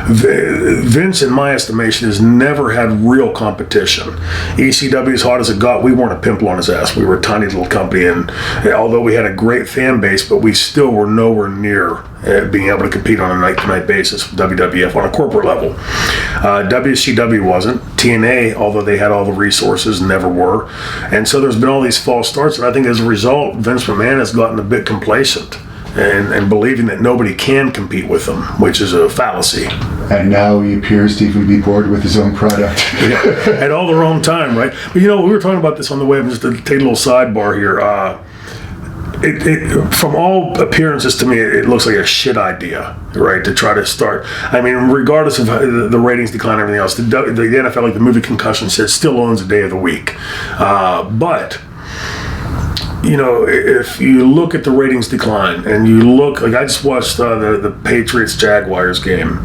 Vince, in my estimation, has never had real competition. ECW, as hot as it got, we weren't a pimple on his ass. We were a tiny little company, and although we had a great fan base, but we still were nowhere near being able to compete on a night-to-night basis with WWF on a corporate level. WCW wasn't. TNA, although they had all the resources, never were. And so there's been all these false starts, and I think as a result, Vince McMahon has gotten a bit complacent and believing that nobody can compete with him, which is a fallacy. And now he appears to even be bored with his own product. Yeah, at all the wrong time, right? But we were talking about this on the way up, just to take a little sidebar here. From all appearances to me, it looks like a shit idea, right? To try to start. I mean, regardless of the ratings decline and everything else, the NFL, like the movie Concussion said, still owns a day of the week. But if you look at the ratings decline and you look, like I just watched the Patriots-Jaguars game,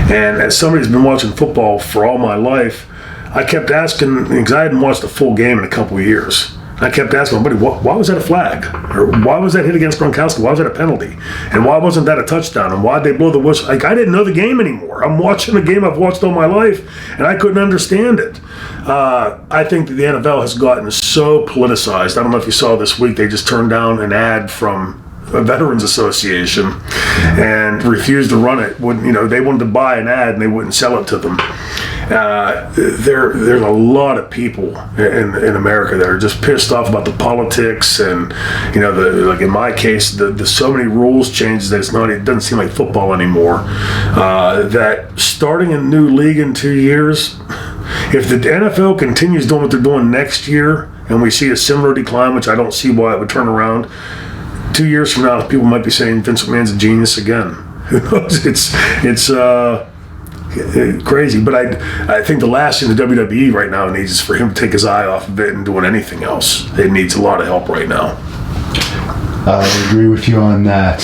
and as somebody who's been watching football for all my life, I kept asking, because I hadn't watched a full game in a couple of years. I kept asking my buddy, why was that a flag? Or why was that hit against Gronkowski? Why was that a penalty? And why wasn't that a touchdown? And why'd they blow the whistle? Like, I didn't know the game anymore. I'm watching a game I've watched all my life, and I couldn't understand it. I think that the NFL has gotten so politicized. I don't know if you saw this week, they just turned down an ad from a Veterans Association and refused to run it. They wanted to buy an ad and they wouldn't sell it to them. There's a lot of people in America that are just pissed off about the politics and like in my case the so many rules changes that it doesn't seem like football anymore. That starting a new league in 2 years, if the NFL continues doing what they're doing next year and we see a similar decline, which I don't see why it would turn around, 2 years from now people might be saying Vince McMahon's a genius again. Who knows? It's crazy, but I think the last thing the WWE right now needs is for him to take his eye off of it and doing anything else. It needs a lot of help right now. I agree with you on that,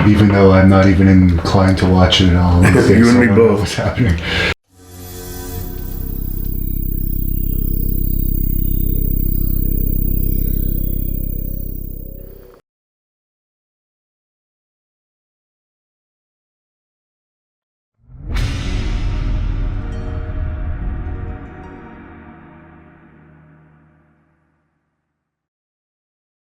even though I'm not even inclined to watch it at all. You and me both. What's happening?